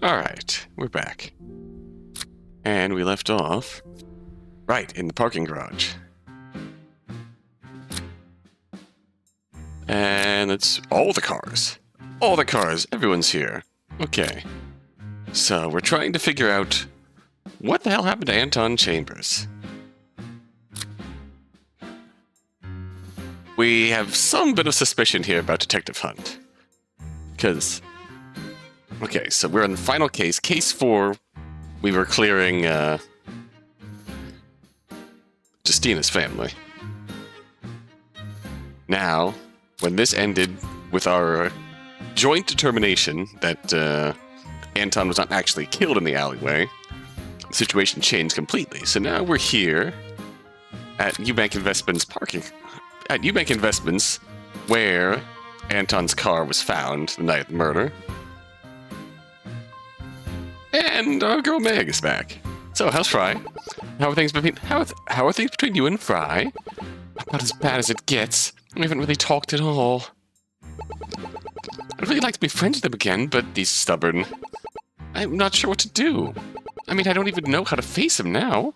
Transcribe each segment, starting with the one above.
Alright, we're back. And we left off right in the parking garage. And it's all the cars. All the cars. Everyone's here. Okay. So we're trying to figure out what the hell happened to Anton Chambers. We have some bit of suspicion here about Detective Hunt. Because... okay, so we're in the final case. Case 4, we were clearing Justina's family. Now, when this ended with our joint determination that Anton was not actually killed in the alleyway, the situation changed completely. So now we're here at Eubank Investments parking. At Eubank Investments, where Anton's car was found the night of the murder. And our girl Meg is back. So, how's Fry? How are things between you and Fry? About as bad as it gets. We haven't really talked at all. I'd really like to be friends with him again, but he's stubborn. I'm not sure what to do. I mean, I don't even know how to face him now.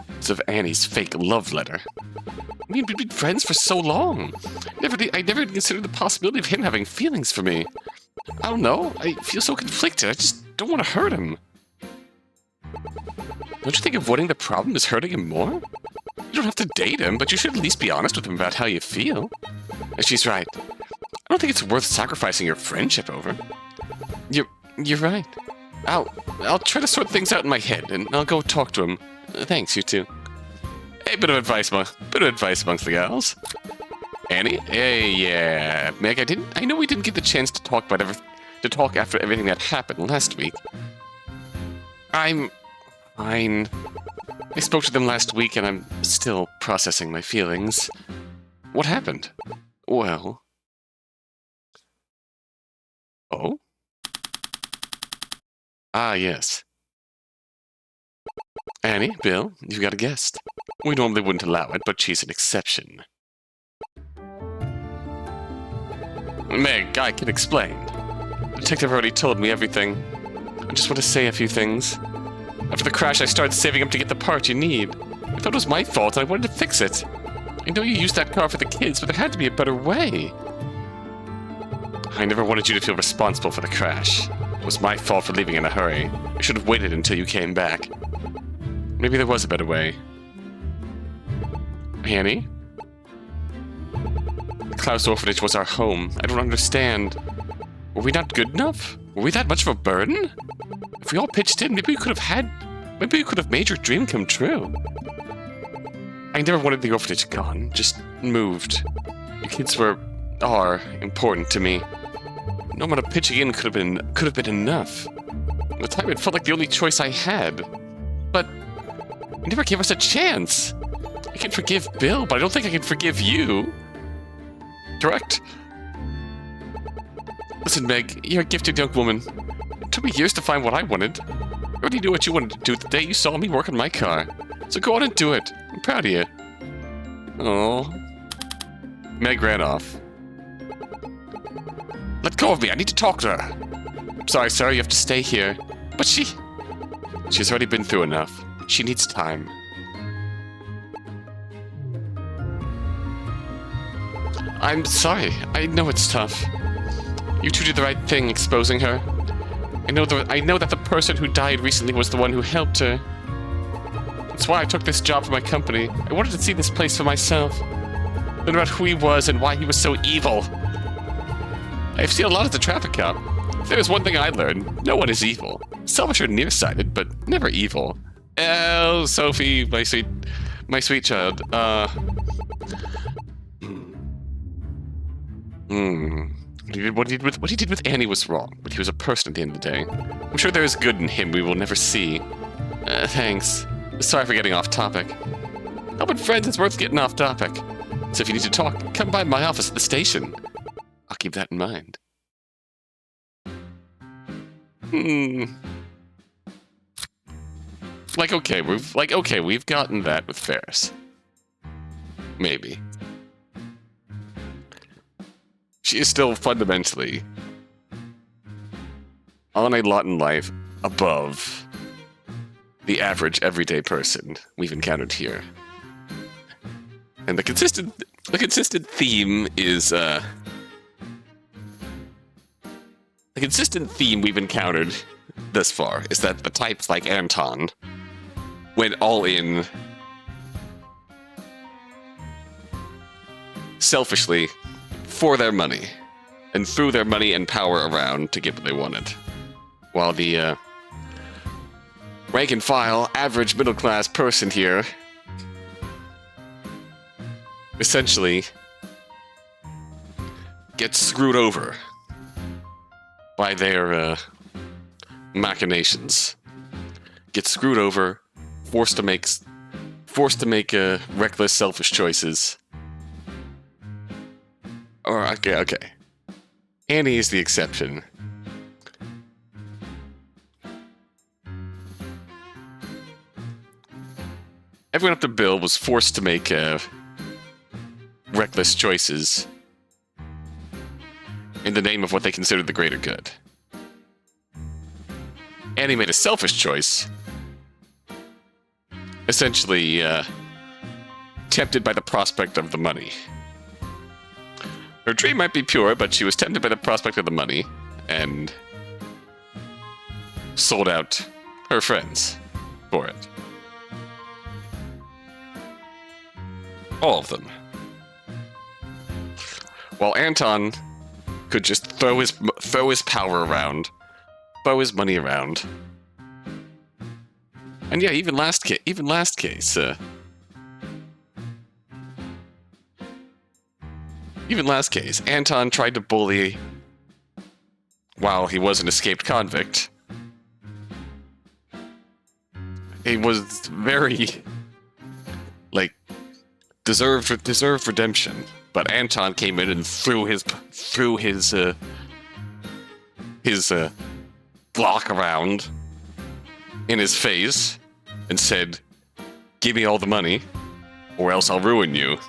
Because of Annie's fake love letter. I mean, we've been friends for so long. I never considered the possibility of him having feelings for me. I don't know. I feel so conflicted. I just don't want to hurt him. Don't you think avoiding the problem is hurting him more? You don't have to date him, but you should at least be honest with him about how you feel. And she's right. I don't think it's worth sacrificing your friendship over. You're right. I'll try to sort things out in my head, and I'll go talk to him. Thanks, you two. Hey, bit of advice amongst the gals. Annie? Hey, yeah. Meg, I know we didn't get the chance to talk after everything that happened last week. I'm fine. I spoke to them last week and I'm still processing my feelings. What happened? Well... oh? Ah, yes. Annie, Bill, you've got a guest. We normally wouldn't allow it, but she's an exception. Meg, I can explain. The detective already told me everything. I just want to say a few things. After the crash, I started saving up to get the part you need. I thought it was my fault, and I wanted to fix it. I know you used that car for the kids, but there had to be a better way. I never wanted you to feel responsible for the crash. It was my fault for leaving in a hurry. I should have waited until you came back. Maybe there was a better way. Annie? Klaus Orphanage was our home. I don't understand. Were we not good enough? Were we that much of a burden? If we all pitched in, maybe we could have made your dream come true. I never wanted the orphanage gone, just moved. You kids are important to me. No amount of pitching in could have been enough. At the time, it felt like the only choice I had. But you never gave us a chance. I can forgive Bill, but I don't think I can forgive you. Correct? Listen, Meg, you're a gifted young woman. It took me years to find what I wanted. I already knew what you wanted to do the day you saw me work on my car. So go on and do it. I'm proud of you. Oh. Meg ran off. Let go of me. I need to talk to her. I'm sorry, sir. You have to stay here. But she's already been through enough. She needs time. I'm sorry. I know it's tough. You two did the right thing exposing her. I know that the person who died recently was the one who helped her. That's why I took this job for my company. I wanted to see this place for myself. Learn about who he was and why he was so evil. I've seen a lot as a traffic cop. If there's one thing I learned, no one is evil. Selfish or nearsighted, but never evil. Oh, Sophie, my sweet child. What he did with Annie was wrong, but he was a person at the end of the day. I'm sure there is good in him we will never see. Thanks. Sorry for getting off topic. Helping friends is worth getting off topic. So if you need to talk, come by my office at the station. I'll keep that in mind. We've gotten that with Ferris. Maybe. She is still fundamentally on a lot in life above the average everyday person we've encountered here. And the consistent theme is the consistent theme we've encountered thus far is that the types like Anton went all in selfishly for their money and threw their money and power around to get what they wanted. While the rank and file, average middle class person here essentially gets screwed over by their machinations. Gets screwed over, forced to make reckless, selfish choices. Or okay. Annie is the exception. Everyone up to Bill was forced to make reckless choices in the name of what they considered the greater good. Annie made a selfish choice, essentially tempted by the prospect of the money. Her dream might be pure, but she was tempted by the prospect of the money and sold out her friends for it. All of them. While Anton could just throw his power around, throw his money around, and yeah, even last case, Anton tried to bully while he was an escaped convict. He was very deserved redemption. But Anton came in and threw his block around in his face and said, "Give me all the money, or else I'll ruin you."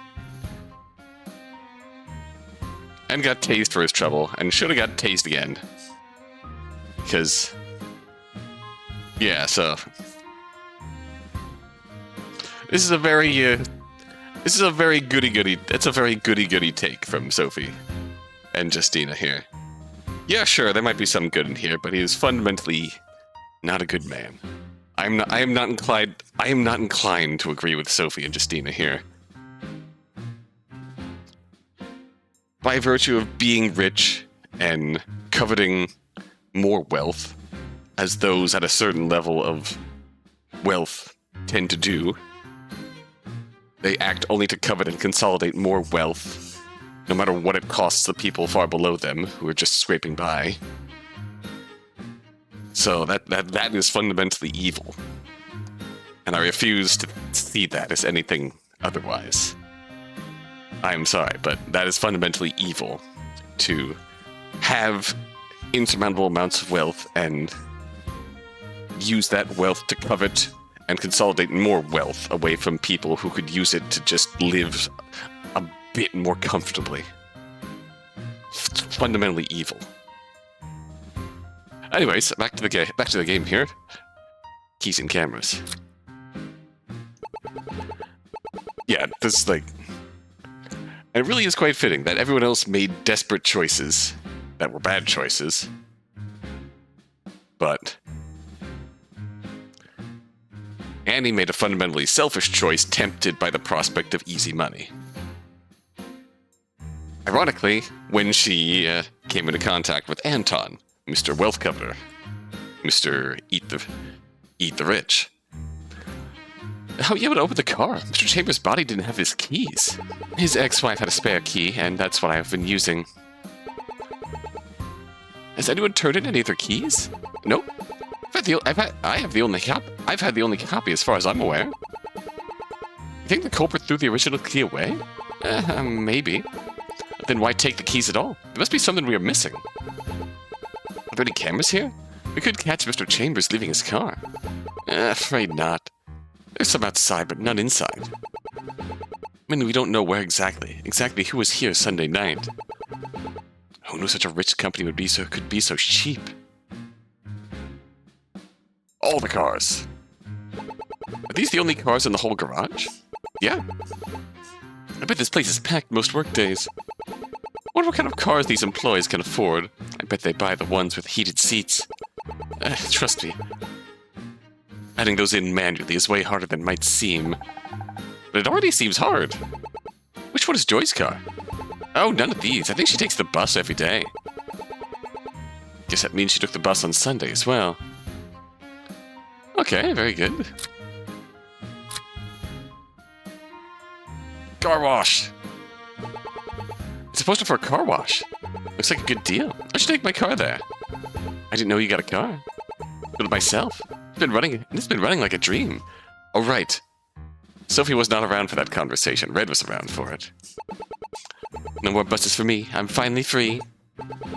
And got tased for his trouble, and should have got tased again. Because, yeah, so this is a very goody-goody take from Sophie and Justina here. Yeah, sure, there might be some good in here, but he is fundamentally not a good man. I am not inclined to agree with Sophie and Justina here. By virtue of being rich and coveting more wealth, as those at a certain level of wealth tend to do, they act only to covet and consolidate more wealth, no matter what it costs the people far below them, who are just scraping by. So that is fundamentally evil. And I refuse to see that as anything otherwise. I am sorry, but that is fundamentally evil, to have insurmountable amounts of wealth and use that wealth to covet and consolidate more wealth away from people who could use it to just live a bit more comfortably. It's fundamentally evil. Anyways, back to the game here. Keys and cameras. Yeah, this it really is quite fitting that everyone else made desperate choices that were bad choices, but Annie made a fundamentally selfish choice tempted by the prospect of easy money. Ironically, when she came into contact with Anton, Mr. Wealth Coveter, Mr. Eat the Rich. How were you able to open the car? Mr. Chambers' body didn't have his keys. His ex-wife had a spare key, and that's what I've been using. Has anyone turned in any of their keys? Nope. I've had the only copy as far as I'm aware. You think the culprit threw the original key away? Maybe. Then why take the keys at all? There must be something we are missing. Are there any cameras here? We could catch Mr. Chambers leaving his car. Afraid not. There's some outside, but none inside. I mean, we don't know where exactly who was here Sunday night. Who knew such a rich company could be so cheap? all the cars. Are these the only cars in the whole garage? Yeah. I bet this place is packed most work days. I wonder what kind of cars these employees can afford. I bet they buy the ones with heated seats. Trust me. Adding those in manually is way harder than it might seem. But it already seems hard. Which one is Joy's car? Oh, none of these. I think she takes the bus every day. Guess that means she took the bus on Sunday as well. Okay, very good. Car wash! It's a poster for a car wash. Looks like a good deal. I should take my car there. I didn't know you got a car. Built it myself. It's been running like a dream. Oh, right. Sophie was not around for that conversation. Red was around for it. No more buses for me. I'm finally free.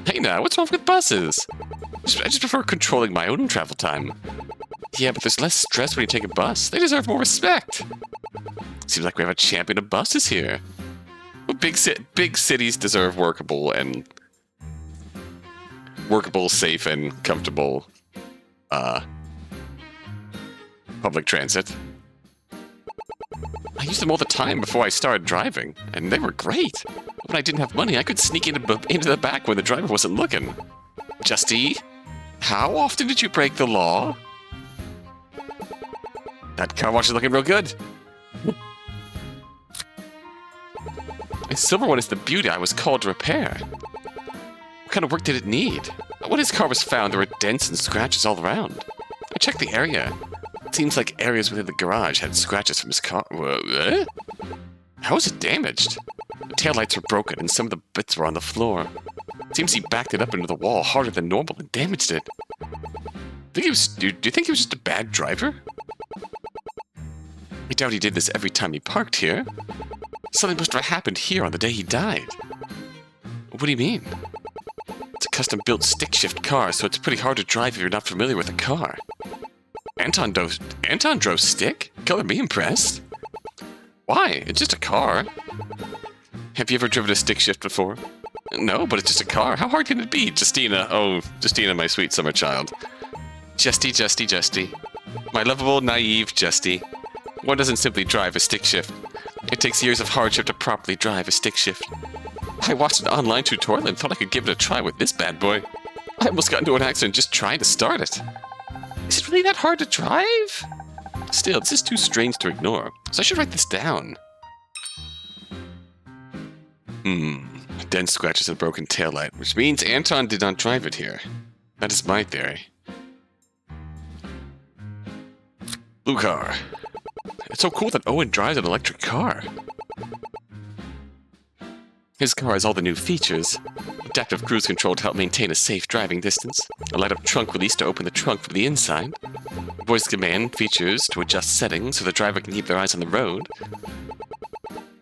Hey now, what's wrong with buses? I just prefer controlling my own travel time. Yeah, but there's less stress when you take a bus. They deserve more respect. Seems like we have a champion of buses here. Well, big cities deserve workable, safe, and comfortable public transit. I used them all the time before I started driving, and they were great. When I didn't have money, I could sneak into the back when the driver wasn't looking. Justy, how often did you break the law? That car wash is looking real good. My silver one is the beauty I was called to repair. What kind of work did it need? When his car was found, there were dents and scratches all around. I checked the area. It seems like areas within the garage had scratches from his car. What? How was it damaged? The taillights were broken and some of the bits were on the floor. It seems he backed it up into the wall harder than normal and damaged it. Do you think he was just a bad driver? I doubt he did this every time he parked here. Something must have happened here on the day he died. What do you mean? It's a custom-built stick-shift car, so it's pretty hard to drive if you're not familiar with a car. Anton drove stick? Color me impressed. Why? It's just a car. Have you ever driven a stick shift before? No, but it's just a car. How hard can it be, Justina? Oh, Justina, my sweet summer child. Justy. My lovable, naive Justy. One doesn't simply drive a stick shift. It takes years of hardship to properly drive a stick shift. I watched an online tutorial and thought I could give it a try with this bad boy. I almost got into an accident just trying to start it. Is it really that hard to drive? Still, this is too strange to ignore, so I should write this down. Dense scratches and broken taillight, which means Anton did not drive it here. That is my theory. Blue car. It's so cool that Owen drives an electric car. His car has all the new features. Adaptive cruise control to help maintain a safe driving distance. A light-up trunk release to open the trunk from the inside. Voice command features to adjust settings so the driver can keep their eyes on the road.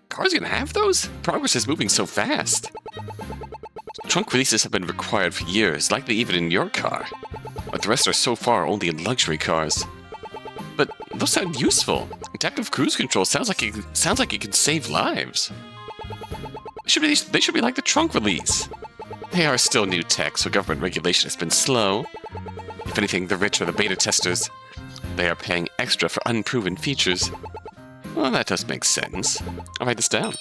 Cars gonna have those? Progress is moving so fast. Trunk releases have been required for years, likely even in your car. But the rest are so far only in luxury cars. But those sound useful. Adaptive cruise control sounds like it can save lives. They should be like the trunk release. They are still new tech, so government regulation has been slow. If anything, the rich are the beta testers. They are paying extra for unproven features. Well, that does make sense. I'll write this down.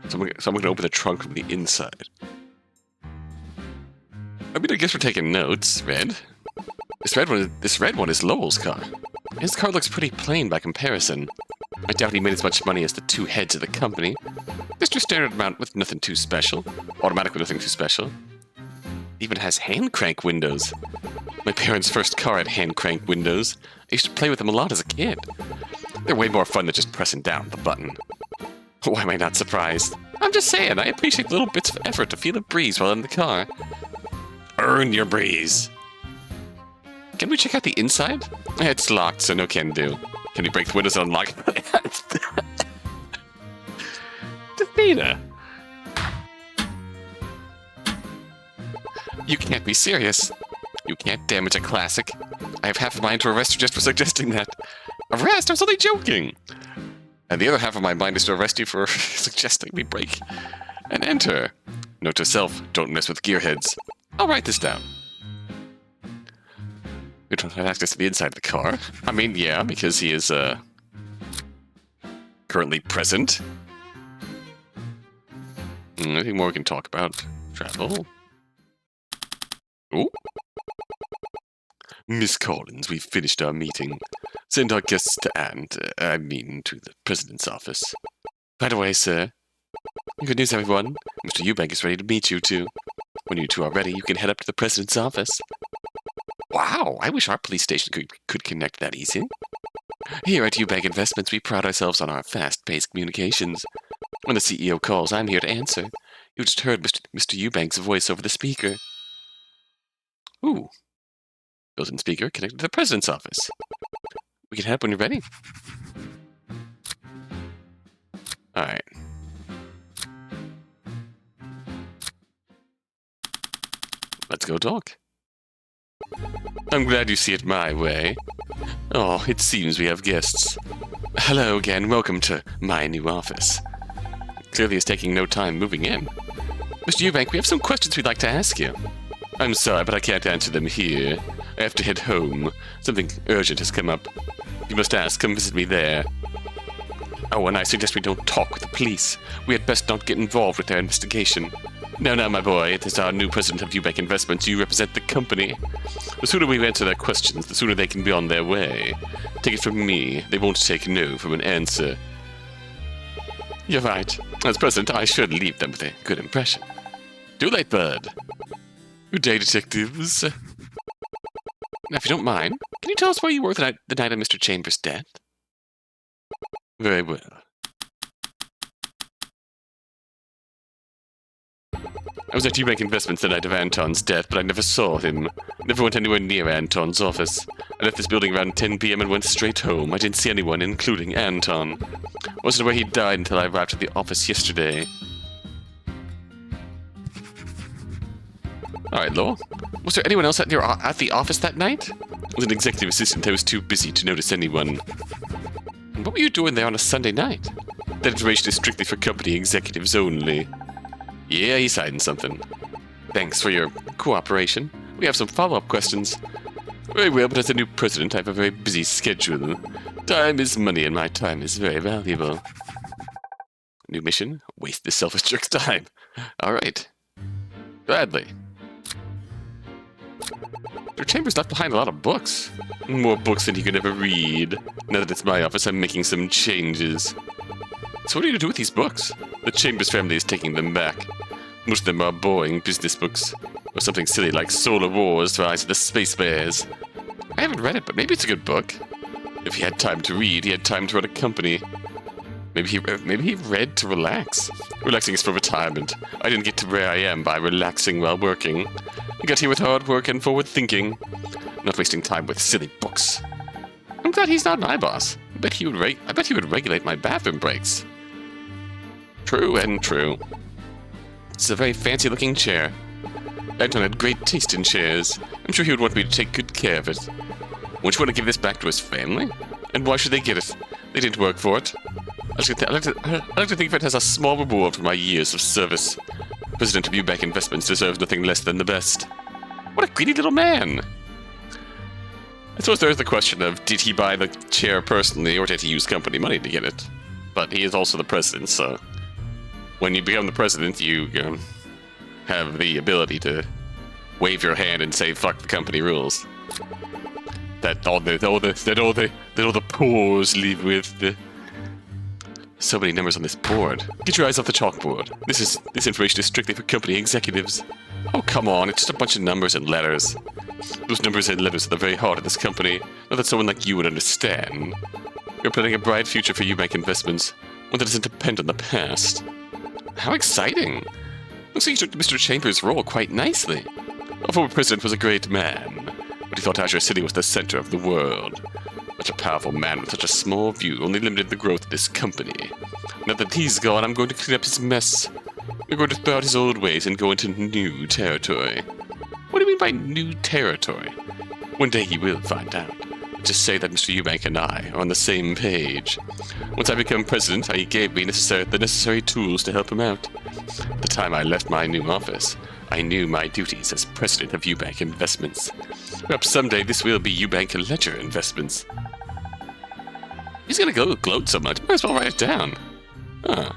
So I'm going to open the trunk from the inside. I mean, I guess we're taking notes, Red. This red one is Lowell's car. His car looks pretty plain by comparison. I doubt he made as much money as the two heads of the company. Just your standard amount with nothing too special. Automatic with nothing too special. It even has hand crank windows. My parents' first car had hand crank windows. I used to play with them a lot as a kid. They're way more fun than just pressing down the button. Why am I not surprised? I'm just saying, I appreciate little bits of effort to feel a breeze while in the car. Earn your breeze. Can we check out the inside? It's locked, so no can do. Can we break the windows and unlock it? Justina! You can't be serious. You can't damage a classic. I have half of mine to arrest you just for suggesting that. Arrest? I was only joking! And the other half of my mind is to arrest you for suggesting we break and enter. Note to self, don't mess with gearheads. I'll write this down. You don't have access to the inside of the car? I mean, yeah, because he is, currently present. Anything more we can talk about? Travel? Oh. Miss Collins, we've finished our meeting. Send our guests to to the President's office. Right away, sir. Good news, everyone. Mr. Eubank is ready to meet you two. When you two are ready, you can head up to the President's office. Wow, I wish our police station could connect that easy. Here at Eubank Investments, we pride ourselves on our fast-paced communications. When the CEO calls, I'm here to answer. You just heard Mr. Eubank's voice over the speaker. Ooh. Built-in speaker connected to the President's office. We can head up when you're ready. Alright. Let's go talk. I'm glad you see it my way. Oh, it seems we have guests. Hello again, welcome to my new office. Clearly it's taking no time moving in. Mr. Eubank, we have some questions we'd like to ask you. I'm sorry, but I can't answer them here. I have to head home. Something urgent has come up. If you must ask, come visit me there. Oh, and I suggest we don't talk with the police. We had best not get involved with their investigation. No, my boy, as our new president of Eubank Investments, you represent the company. The sooner we answer their questions, the sooner they can be on their way. Take it from me, they won't take no from an answer. You're right. As president, I should leave them with a good impression. Too late, bud. Good day, detectives. Now, if you don't mind, can you tell us where you were the night of Mr. Chambers' death? Very well. I was at Eubank Investments the night of Anton's death, but I never saw him. Never went anywhere near Anton's office. I left this building around 10 p.m. and went straight home. I didn't see anyone, including Anton. Wasn't aware he died until I arrived at the office yesterday. Alright, Law. Was there anyone else at the office that night? I was an executive assistant. I was too busy to notice anyone. And what were you doing there on a Sunday night? That information is strictly for company executives only. Yeah, he's hiding something. Thanks for your cooperation. We have some follow-up questions. Very well, but as a new president, I have a very busy schedule. Time is money, and my time is very valuable. New mission? Waste this selfish jerk's time. Alright. Gladly. Your Chambers left behind a lot of books. More books than he could ever read. Now that it's my office, I'm making some changes. So what are you going to do with these books? The Chambers family is taking them back. Most of them are boring business books, or something silly like Solar Wars, Rise of the Space Bears. I haven't read it, but maybe it's a good book. If he had time to read, he had time to run a company. Maybe he read to relax. Relaxing is for retirement. I didn't get to where I am by relaxing while working. I got here with hard work and forward thinking. Not wasting time with silly books. I'm glad he's not my boss. I bet he would regulate my bathroom breaks. True and true. This is a very fancy-looking chair. Anton had great taste in chairs. I'm sure he would want me to take good care of it. Won't you want to give this back to his family? And why should they get it? They didn't work for it. I like to think of it as a small reward for my years of service. President of Eubank Investments deserves nothing less than the best. What a greedy little man! I suppose there's the question of, did he buy the chair personally, or did he use company money to get it? But he is also the president, so... when you become the president, you have the ability to wave your hand and say, fuck the company rules. That all the pores live with. So many numbers on this board. Get your eyes off the chalkboard. This information is strictly for company executives. Oh, come on, it's just a bunch of numbers and letters. Those numbers and letters are the very heart of this company. Not that someone like you would understand. You're planning a bright future for Eubank Investments, one that doesn't depend on the past. How exciting! Looks like you took Mr. Chambers' role quite nicely. Our former president was a great man, but he thought Azure City was the center of the world. Such a powerful man with such a small view only limited the growth of this company. Now that he's gone, I'm going to clean up his mess. We're going to throw out his old ways and go into new territory. What do you mean by new territory? One day he will find out. Just say that Mr. Eubank and I are on the same page. Once I become president, he gave me the necessary tools to help him out. The time I left my new office, I knew my duties as president of Eubank Investments. Perhaps someday this will be Eubank Ledger Investments. He's gonna go gloat so much, might as well write it down. Huh.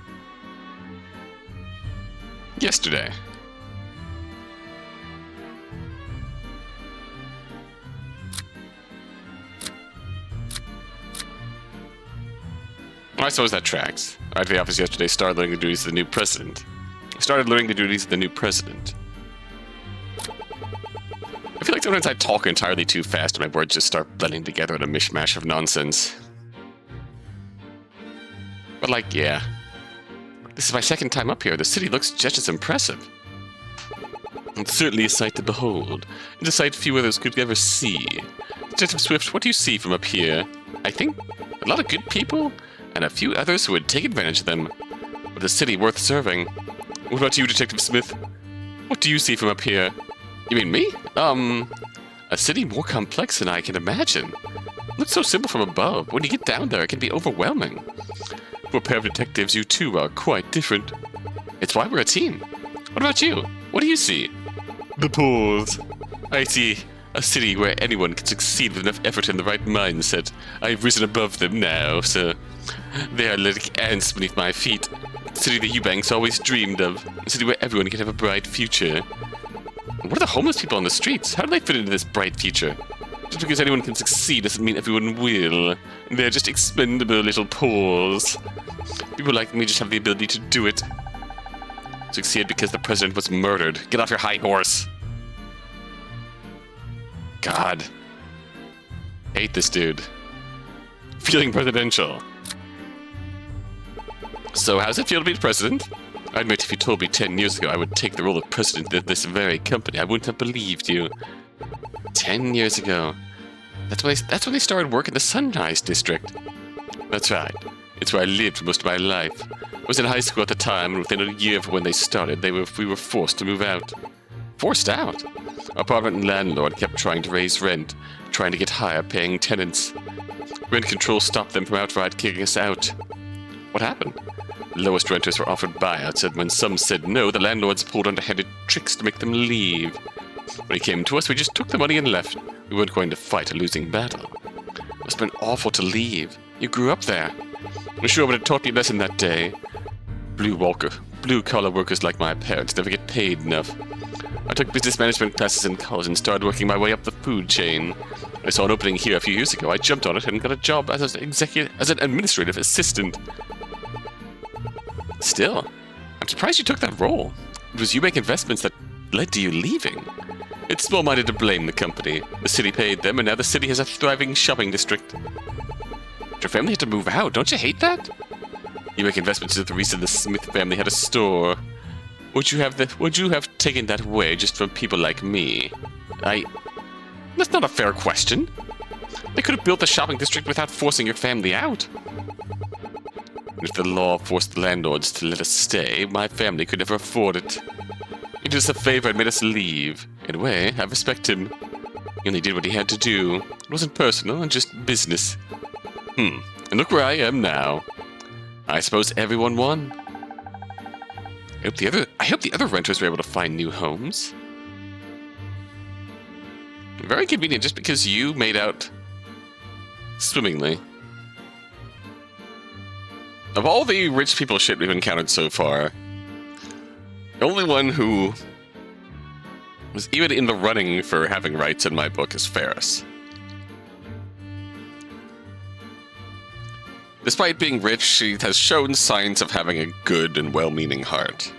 Yesterday. I suppose that tracks. I arrived at the office yesterday, started learning the duties of the new president. I feel like sometimes I talk entirely too fast and my words just start blending together in a mishmash of nonsense. But like, yeah. This is my second time up here. The city looks just as impressive. It's certainly a sight to behold. It's a sight few others could ever see. Detective Swift, what do you see from up here? I think a lot of good people, and a few others who would take advantage of them. But a city worth serving. What about you, Detective Smith? What do you see from up here? You mean me? A city more complex than I can imagine. Looks so simple from above. When you get down there, it can be overwhelming. For a pair of detectives, you two are quite different. It's why we're a team. What about you? What do you see? The pause. I see a city where anyone can succeed with enough effort and the right mindset. I've risen above them now, sir. They are like ants beneath my feet. A city that Eubank's always dreamed of. A city where everyone can have a bright future. What are the homeless people on the streets? How do they fit into this bright future? Just because anyone can succeed doesn't mean everyone will. They're just expendable little paws. People like me just have the ability to do it. Succeed because the president was murdered. Get off your high horse. God. Hate this dude. Feeling presidential. So how's it feel to be the president? I admit if you told me 10 years ago I would take the role of president of this very company, I wouldn't have believed you. 10 years ago. That's when they started work in the Sunrise District. That's right. It's where I lived for most of my life. I was in high school at the time, and within a year of when they started, we were forced to move out. Forced out? Our apartment landlord kept trying to raise rent, trying to get higher paying tenants. Rent control stopped them from outright kicking us out. What happened? The lowest renters were offered buyouts, and when some said no, the landlords pulled underhanded tricks to make them leave. When it came to us, we just took the money and left. We weren't going to fight a losing battle. It must have been awful to leave. You grew up there. I'm sure it would have taught me a lesson that day. Blue-collar workers like my parents never get paid enough. I took business management classes in college and started working my way up the food chain. I saw an opening here a few years ago. I jumped on it and got a job as an administrative assistant. Still, I'm surprised you took that role. It was Eubank Investments that led to you leaving. It's small-minded to blame the company. The city paid them, and now the city has a thriving shopping district. Your family had to move out. Don't you hate that? Eubank Investments is the reason the Smith family had a store. Would you have taken that away just from people like me? That's not a fair question. They could have built the shopping district without forcing your family out. And if the law forced the landlords to let us stay, my family could never afford it. He did us a favor and made us leave. In a way, I respect him. He only did what he had to do. It wasn't personal, and just business. And look where I am now. I suppose everyone won. I hope the other renters were able to find new homes. Very convenient just because you made out swimmingly. Of all the rich people shit we've encountered so far, the only one who was even in the running for having rights in my book is Ferris. Despite being rich, she has shown signs of having a good and well-meaning heart.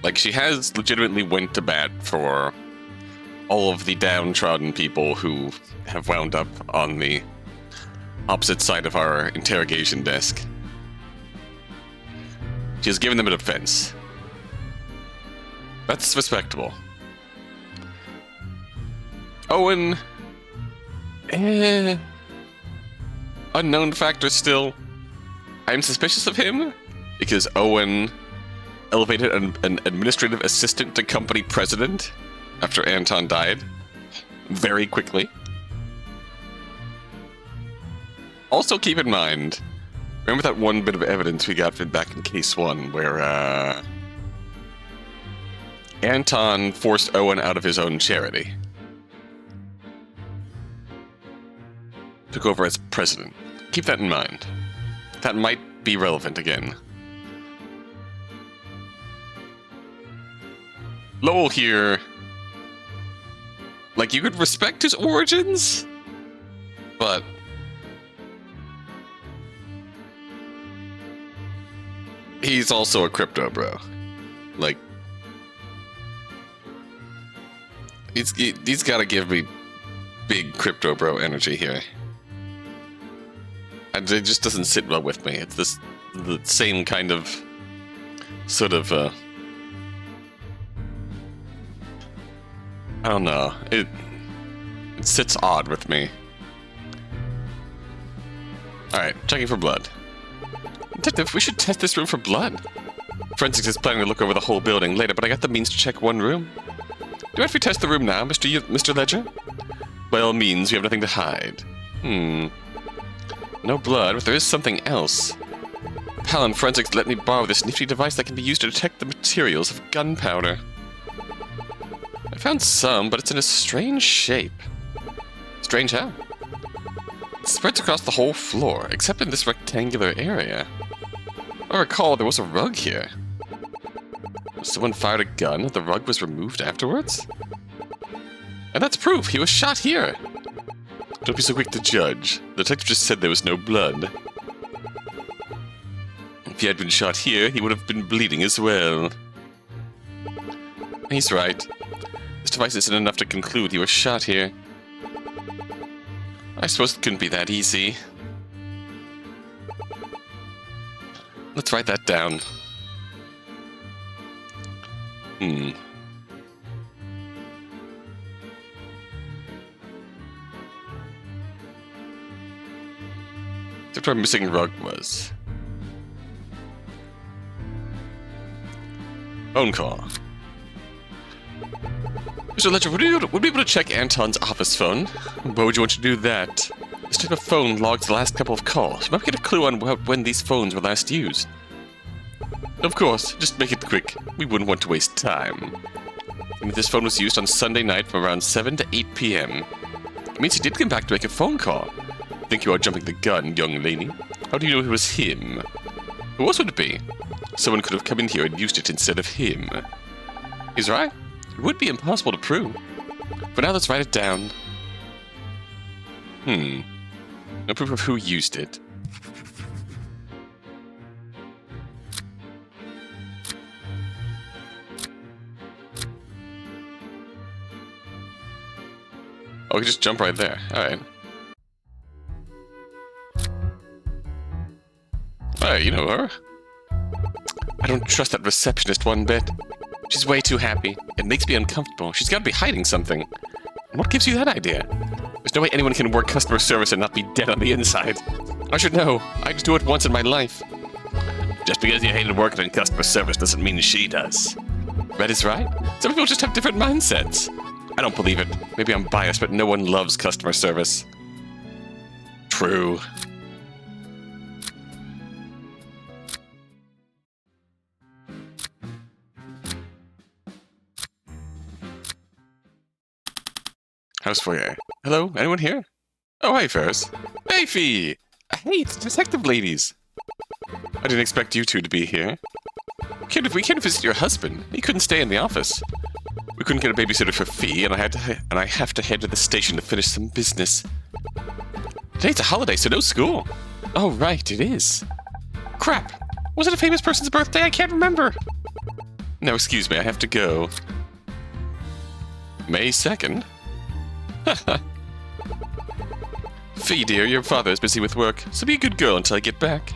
Like, she has legitimately went to bat for all of the downtrodden people who have wound up on the opposite side of our interrogation desk. She has given them a defense. That's respectable. Owen... unknown factor still. I'm suspicious of him because Owen elevated an administrative assistant to company president after Anton died very quickly. Also keep in mind, Remember that one bit of evidence we got back in case 1 where, Anton forced Owen out of his own charity. Took over as president. Keep that in mind. That might be relevant again. Lowell here... Like, you could respect his origins, but... he's also a crypto bro. Like... He's gotta give me big crypto bro energy here. And it just doesn't sit well with me. It's the same kind of... sort of, I don't know. It sits odd with me. Alright, checking for blood. Detective, we should test this room for blood. Forensics is planning to look over the whole building later, but I got the means to check one room. Do you have to test the room now, Mr. Ledger? By all means, you have nothing to hide. No blood, but there is something else. Palin Forensics let me borrow this nifty device that can be used to detect the materials of gunpowder. I found some, but it's in a strange shape. Strange how? It spreads across the whole floor, except in this rectangular area. I recall there was a rug here. Someone fired a gun, and the rug was removed afterwards? And that's proof! He was shot here! Don't be so quick to judge. The detective just said there was no blood. If he had been shot here, he would have been bleeding as well. He's right. This device isn't enough to conclude he was shot here. I suppose it couldn't be that easy. Let's write that down. Except where missing rug was. Phone call. Mr. Ledger, would we be able to check Anton's office phone? Why would you want to do that? This type of phone logs the last couple of calls. You might get a clue on when these phones were last used. Of course, just make it quick. We wouldn't want to waste time. I mean, this phone was used on Sunday night from around 7 to 8 p.m. It means he did come back to make a phone call. I think you are jumping the gun, young lady. How do you know it was him? Who else would it be? Someone could have come in here and used it instead of him. He's right. It would be impossible to prove. But now let's write it down. No proof of who used it. Oh, we can just jump right there. Alright. Alright, you know her. I don't trust that receptionist one bit. She's way too happy. It makes me uncomfortable. She's gotta be hiding something. And what gives you that idea? There's no way anyone can work customer service and not be dead on the inside. I should know. I just do it once in my life. Just because you hated working in customer service doesn't mean she does. Red is right. Some people just have different mindsets. I don't believe it. Maybe I'm biased, but no one loves customer service. True. House foyer. Hello? Anyone here? Oh, hi, Ferris. Hey, Fee! Hey, it's detective ladies! I didn't expect you two to be here. We can't visit your husband. He couldn't stay in the office. We couldn't get a babysitter for Fee, and I have to head to the station to finish some business. Today's a holiday, so no school. Oh, right, it is. Crap! Was it a famous person's birthday? I can't remember. No, excuse me, I have to go. May 2nd? Fee, dear, your father is busy with work, so be a good girl until I get back.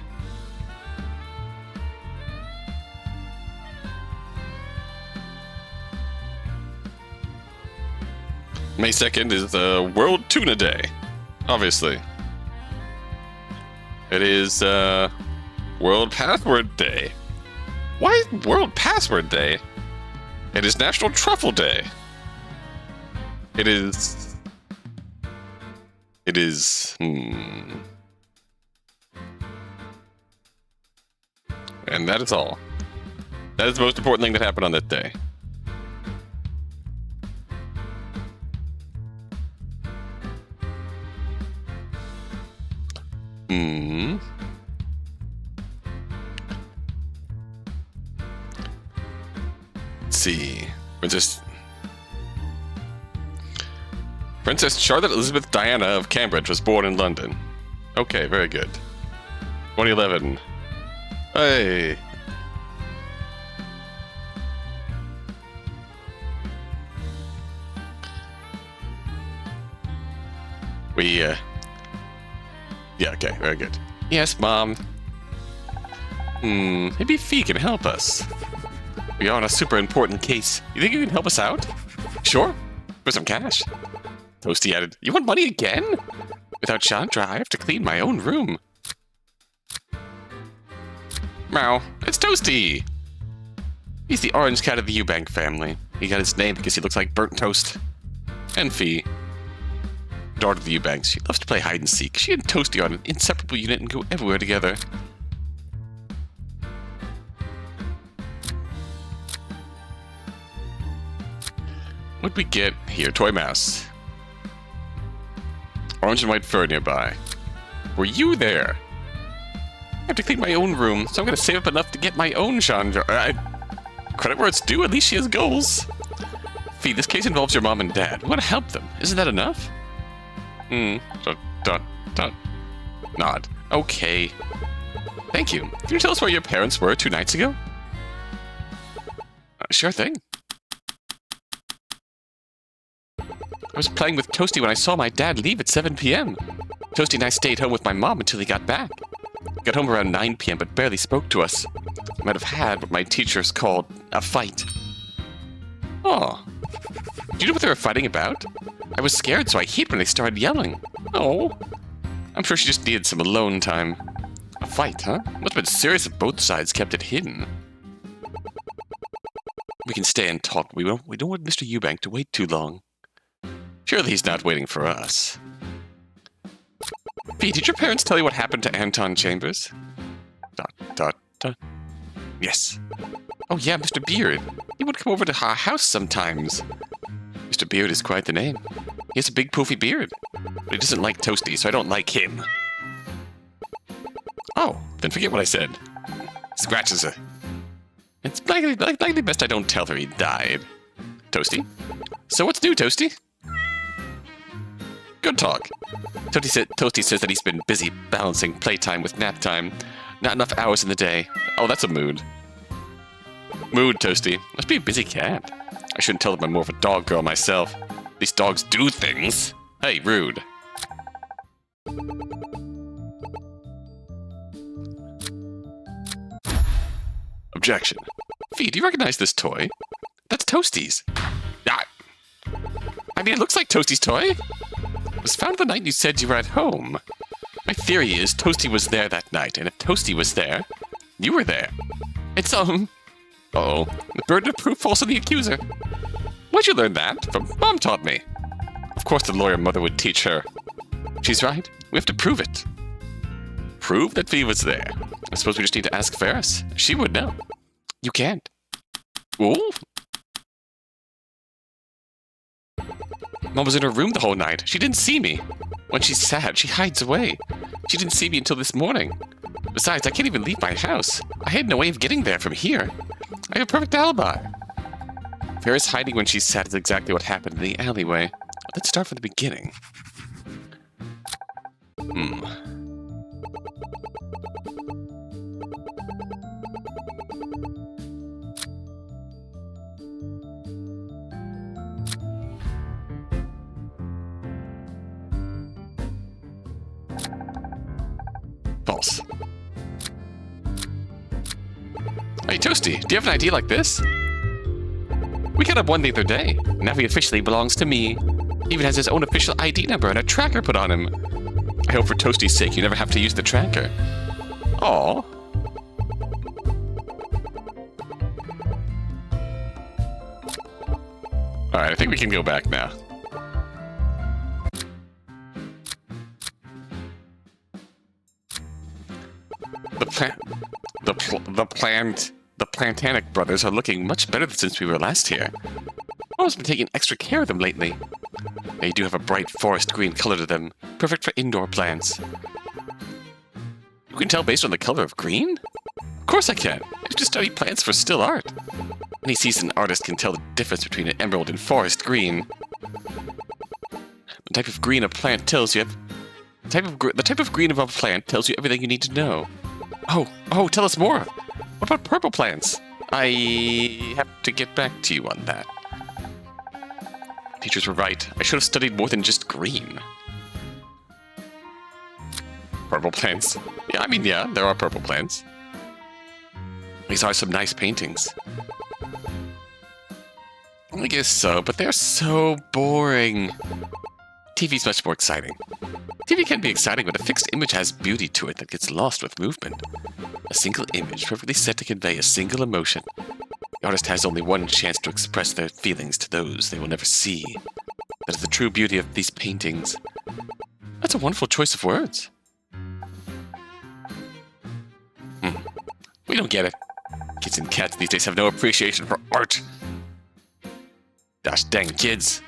May 2nd is World Tuna Day, obviously. It is World Password Day. Why World Password Day? It is National Truffle Day. It is... and that is all. That is the most important thing that happened on that day. Let's see. Princess Charlotte Elizabeth Diana of Cambridge was born in London. Okay, very good. 2011. Hey. Yeah, okay, very good. Yes, Mom. Maybe Fee can help us. We are on a super important case. You think you can help us out? Sure, for some cash. Toasty added, you want money again? Without Chandra, I have to clean my own room. Meow, it's Toasty! He's the orange cat of the Eubank family. He got his name because he looks like burnt toast. And Fee, daughter of the Eubanks, she loves to play hide and seek. She and Toasty are an inseparable unit and go everywhere together. What'd we get here? Toy mouse. Orange and white fur nearby. Were you there? I have to clean my own room, so I'm gonna save up enough to get my own Chandra. Credit where it's due, at least she has goals. Fee, this case involves your mom and dad. We want to help them. Isn't that enough? Nod. Okay. Thank you. Can you tell us where your parents were 2 nights ago? Sure thing. I was playing with Toasty when I saw my dad leave at 7 p.m. Toasty and I stayed home with my mom until he got back. He got home around 9 p.m. but barely spoke to us. He might have had what my teachers called a fight. Oh. Do you know what they were fighting about? I was scared, so I hid when they started yelling. Oh. I'm sure she just needed some alone time. A fight, huh? Must have been serious if both sides kept it hidden. We can stay and talk, but we don't want Mr. Eubank to wait too long. Surely he's not waiting for us. Fee, did your parents tell you what happened to Anton Chambers? ... Yes. Oh yeah, Mr. Beard. He would come over to our house sometimes. Mr. Beard is quite the name. He has a big poofy beard. But he doesn't like Toasty, so I don't like him. Oh, then forget what I said. Scratches her. It's likely best I don't tell her he died. Toasty? So what's new, Toasty? Good talk. Toasty says that he's been busy balancing playtime with nap time. Not enough hours in the day. Oh, that's a mood. Mood, Toasty. Must be a busy cat. I shouldn't tell them I'm more of a dog girl myself. These dogs do things. Hey, rude. Objection. Fee, do you recognize this toy? That's Toasty's. Ah. I mean, it looks like Toasty's toy. It was found the night you said you were at home. My theory is Toasty was there that night, and if Toasty was there, you were there. It's, uh-oh. The burden of proof falls on the accuser. Where'd you learn that? From Mom taught me. Of course the lawyer mother would teach her. She's right. We have to prove it. Prove that Fee was there. I suppose we just need to ask Ferris. She would know. You can't. Ooh. Mom was in her room the whole night. She didn't see me. When she's sad, she hides away. She didn't see me until this morning. Besides, I can't even leave my house. I had no way of getting there from here. I have a perfect alibi. Ferris hiding when she's sad is exactly what happened in the alleyway. Let's start from the beginning. False. Hey, Toasty, do you have an idea like this? We got up one the other day. Now he officially belongs to me. He even has his own official ID number and a tracker put on him. I hope for Toasty's sake you never have to use the tracker. Aww. Alright, I think we can go back now. The Plantanic brothers are looking much better since we were last here. I've been taking extra care of them lately. They do have a bright forest green color to them, perfect for indoor plants. You can tell based on the color of green? Of course I can. I just study plants for still art. Any seasoned artist can tell the difference between an emerald and forest green. The type of green a plant tells you. The type of green of a plant tells you everything you need to know. Oh, tell us more. What about purple plants? I have to get back to you on that. Teachers were right. I should have studied more than just green. Purple plants. Yeah, there are purple plants. These are some nice paintings. I guess so, but they're so boring. TV's much more exciting. TV can be exciting, but a fixed image has beauty to it that gets lost with movement. A single image perfectly set to convey a single emotion. The artist has only one chance to express their feelings to those they will never see. That is the true beauty of these paintings. That's a wonderful choice of words. We don't get it. Kids and cats these days have no appreciation for art. Gosh dang kids.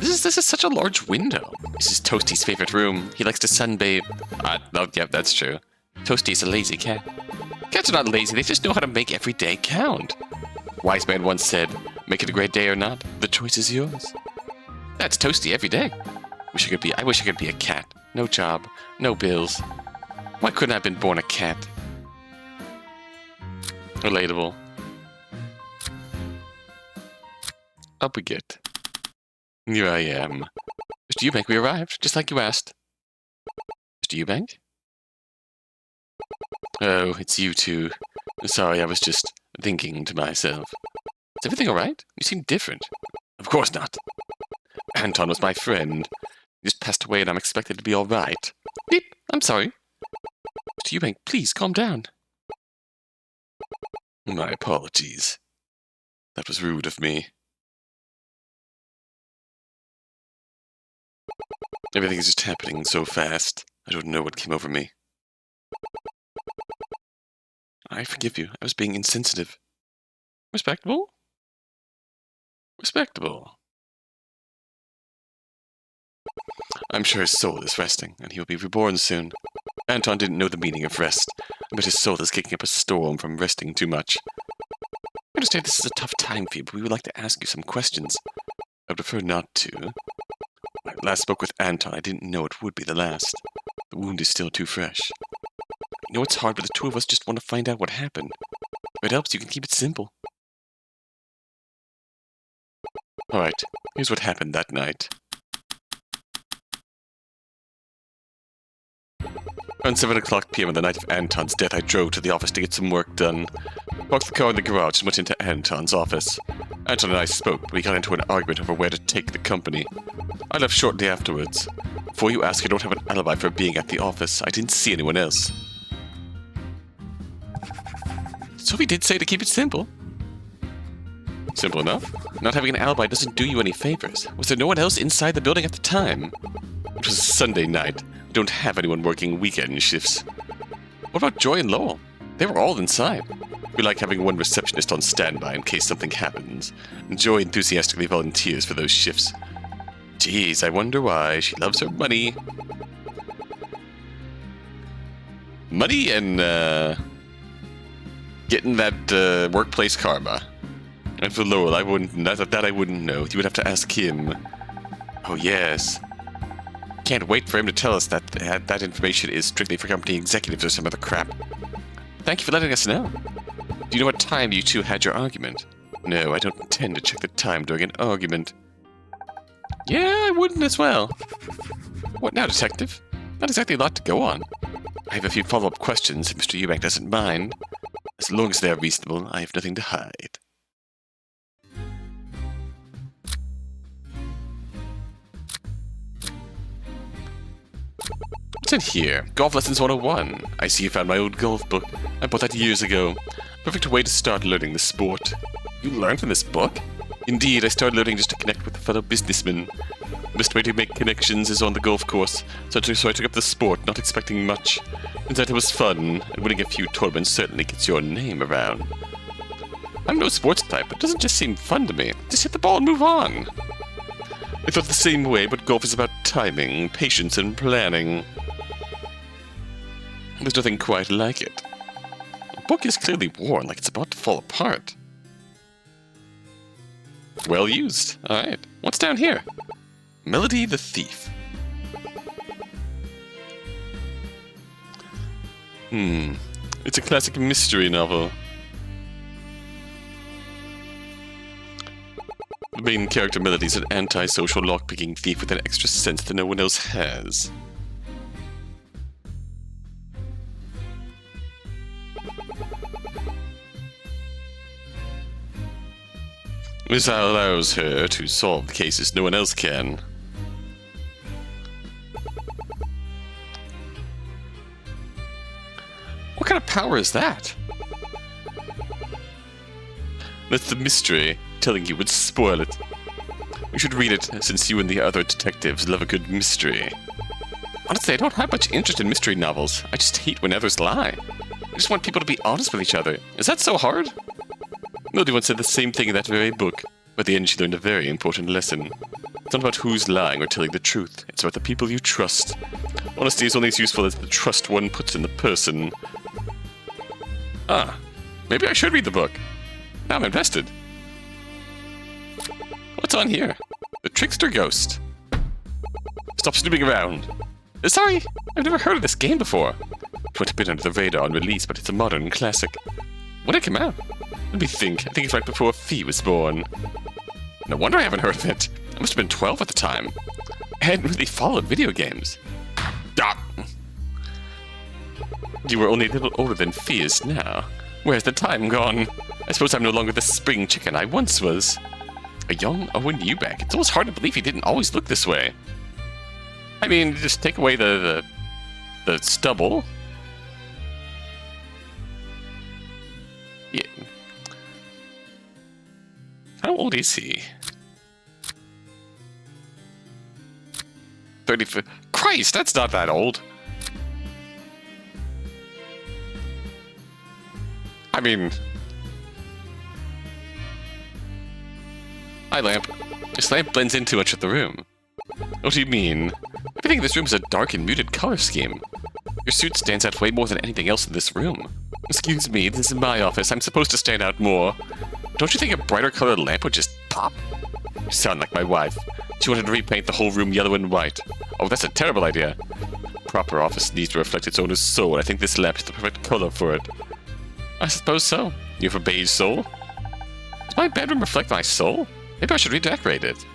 This is such a large window. This is Toasty's favorite room. He likes to sunbathe. Yeah, that's true. Toasty's a lazy cat. Cats are not lazy, they just know how to make every day count. Wise man once said, make it a great day or not, the choice is yours. That's Toasty every day. I wish I could be a cat. No job, no bills. Why couldn't I have been born a cat? Relatable. Up we get. Here I am. Mr. Eubank, we arrived, just like you asked. Mr. Eubank? Oh, it's you two. Sorry, I was just thinking to myself. Is everything alright? You seem different. Of course not. Anton was my friend. He just passed away and I'm expected to be alright. Beep, I'm sorry. Mr. Eubank, please calm down. My apologies. That was rude of me. Everything is just happening so fast. I don't know what came over me. I forgive you. I was being insensitive. Respectable? Respectable. I'm sure his soul is resting, and he will be reborn soon. Anton didn't know the meaning of rest, but his soul is kicking up a storm from resting too much. I understand this is a tough time for you, but we would like to ask you some questions. I would prefer not to. When I last spoke with Anton, I didn't know it would be the last. The wound is still too fresh. I know it's hard, but the two of us just want to find out what happened. If it helps, you can keep it simple. Alright, here's what happened that night. Around 7 o'clock p.m. on the night of Anton's death, I drove to the office to get some work done. Parked the car in the garage and went into Anton's office. Anton and I spoke, but we got into an argument over where to take the company. I left shortly afterwards. Before you ask, I don't have an alibi for being at the office. I didn't see anyone else. Sophie did say to keep it simple. Simple enough. Not having an alibi doesn't do you any favors. Was there no one else inside the building at the time? It was a Sunday night. We don't have anyone working weekend shifts. What about Joy and Lowell? They were all inside. We like having one receptionist on standby in case something happens. And Joy enthusiastically volunteers for those shifts. Geez, I wonder why. She loves her money. Money and, getting that, workplace karma. And for Lowell, I wouldn't know. You would have to ask him. Oh, yes. Can't wait for him to tell us that that information is strictly for company executives or some other crap. Thank you for letting us know. Do you know what time you two had your argument? No, I don't intend to check the time during an argument. Yeah, I wouldn't as well. What now, detective? Not exactly a lot to go on. I have a few follow-up questions if Mr. Eubank doesn't mind. As long as they're reasonable, I have nothing to hide. What's in here? Golf Lessons 101. I see you found my old golf book. I bought that years ago. Perfect way to start learning the sport. You learned from this book? Indeed, I started learning just to connect with a fellow businessman. Best way to make connections is on the golf course, so I took up the sport, not expecting much. Turns out it was fun, and winning a few tournaments certainly gets your name around. I'm no sports type, but it doesn't just seem fun to me. Just hit the ball and move on. I thought the same way, but golf is about timing, patience, and planning. There's nothing quite like it. The book is clearly worn, like it's about to fall apart. Well used. Alright. What's down here? Melody the Thief. It's a classic mystery novel. The main character Melody is an anti-social lockpicking thief with an extra sense that no one else has. This allows her to solve the cases no one else can. What kind of power is that? That's the mystery. Telling you would spoil it. You should read it, since you and the other detectives love a good mystery. Honestly, I don't have much interest in mystery novels. I just hate when others lie. I just want people to be honest with each other. Is that so hard? Melody once said the same thing in that very book, but at the end she learned a very important lesson. It's not about who's lying or telling the truth. It's about the people you trust. Honesty is only as useful as the trust one puts in the person. Ah, maybe I should read the book. Now I'm invested. What's on here? The Trickster Ghost. Stop snooping around. Sorry, I've never heard of this game before. It went a bit under the radar on release, but it's a modern classic. When did it come out? Let me think. I think it's right before Fee was born. No wonder I haven't heard of it. I must have been 12 at the time. I hadn't really followed video games. Ah. You were only a little older than Fee is now. Where's the time gone? I suppose I'm no longer the spring chicken I once was. A young Owen Eubank. It's almost hard to believe he didn't always look this way. I mean, just take away the stubble. Yeah. How old is he? 35. Christ, that's not that old. I mean... Hi, lamp. This lamp blends in too much with the room. What do you mean? Everything in this room is a dark and muted color scheme. Your suit stands out way more than anything else in this room. Excuse me, this is my office. I'm supposed to stand out more. Don't you think a brighter colored lamp would just pop? You sound like my wife. She wanted to repaint the whole room yellow and white. Oh, that's a terrible idea. Proper office needs to reflect its owner's soul. I think this lamp is the perfect color for it. I suppose so. You have a beige soul? Does my bedroom reflect my soul? Maybe I should redecorate it.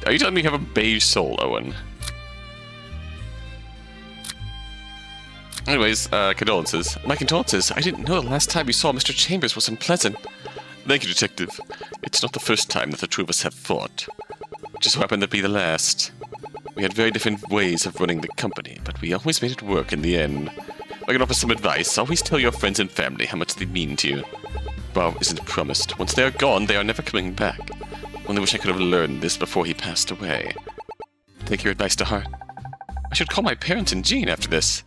Are you telling me you have a beige soul, Owen? Anyways, condolences. My condolences. I didn't know the last time you saw Mr. Chambers was unpleasant. Thank you, Detective. It's not the first time that the two of us have fought. It just happened to be the last. We had very different ways of running the company, but we always made it work in the end. If I can offer some advice, always tell your friends and family how much they mean to you. Bob isn't promised. Once they are gone, they are never coming back. Only wish I could have learned this before he passed away. Take your advice to heart. I should call my parents and Jean after this.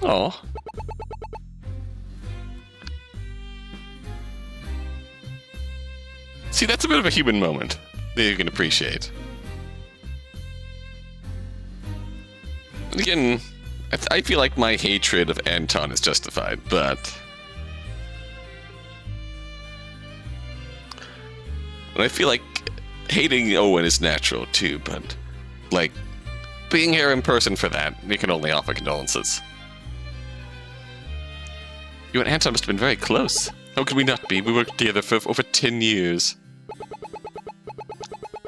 Oh. See, that's a bit of a human moment that you can appreciate. And again, I feel like my hatred of Anton is justified, but... I feel like hating Owen is natural too, but, like, being here in person for that, you can only offer condolences. You and Anton must have been very close. How could we not be? We worked together for over 10 years.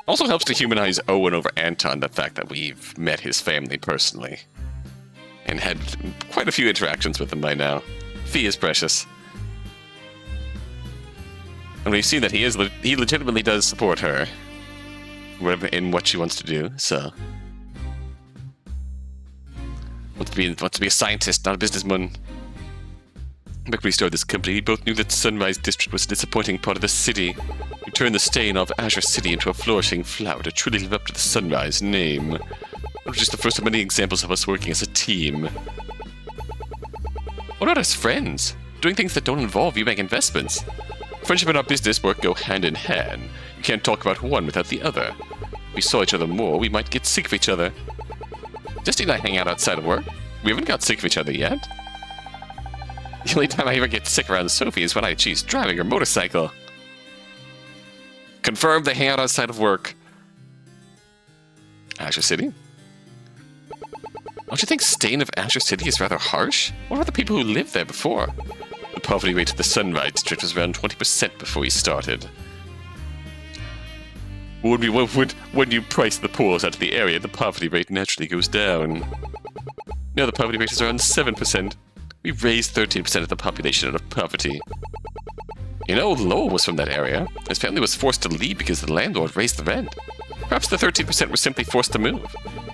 Also helps to humanize Owen over Anton, the fact that we've met his family personally. And had quite a few interactions with him by now. Fee is precious. And we've seen that he legitimately does support her in what she wants to do, so... Wants to be a scientist, not a businessman. Back when we started this company, we both knew that Sunrise District was a disappointing part of the city. We turned the stain of Azure City into a flourishing flower to truly live up to the Sunrise name. It was just the first of many examples of us working as a team. What about as friends? Doing things that don't involve Eubank Investments. Friendship and our business work go hand in hand. You can't talk about one without the other. If we saw each other more, we might get sick of each other. Justina and I hang out outside of work. We haven't got sick of each other yet. The only time I ever get sick around Sophie is when she's driving her motorcycle. Confirmed they hang out outside of work. Azure City? Don't you think stain of Azure City is rather harsh? What about the people who lived there before? The poverty rate of the Sunrise District was around 20% before we started. When you price the pools out of the area, the poverty rate naturally goes down. Now the poverty rate is around 7%. We raised 13% of the population out of poverty. You know, Lowell was from that area. His family was forced to leave because the landlord raised the rent. Perhaps the 13% were simply forced to move,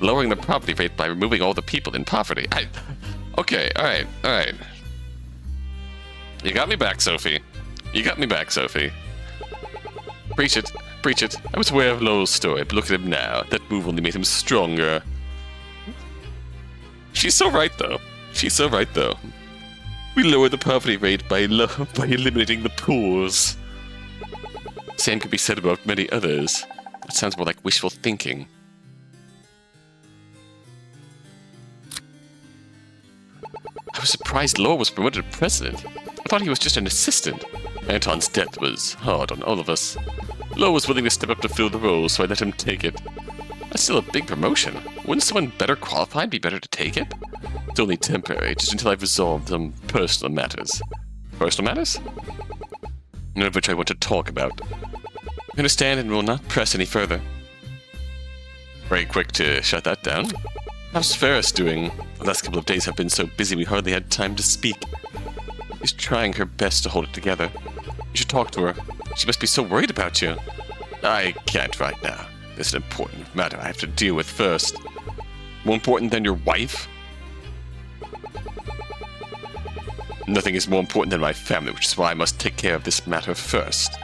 lowering the poverty rate by removing all the people in poverty. Okay, alright. You got me back, Sophie. You got me back, Sophie. Preach it. I was aware of Lowell's story, but look at him now. That move only made him stronger. She's so right, though. We lowered the poverty rate by eliminating the pools. Same could be said about many others. That sounds more like wishful thinking. I was surprised Lowell was promoted to president. I thought he was just an assistant. Anton's death was hard on all of us. Lowell was willing to step up to fill the role, so I let him take it. That's still a big promotion. Wouldn't someone better qualified be better to take it? It's only temporary, just until I've resolved some personal matters. Personal matters? None of which I want to talk about. I understand and will not press any further. Very quick to shut that down. How's Ferris doing? The last couple of days have been so busy we hardly had time to speak. She's trying her best to hold it together. You should talk to her. She must be so worried about you. I can't right now. There's an important matter I have to deal with first. More important than your wife? Nothing is more important than my family, which is why I must take care of this matter first.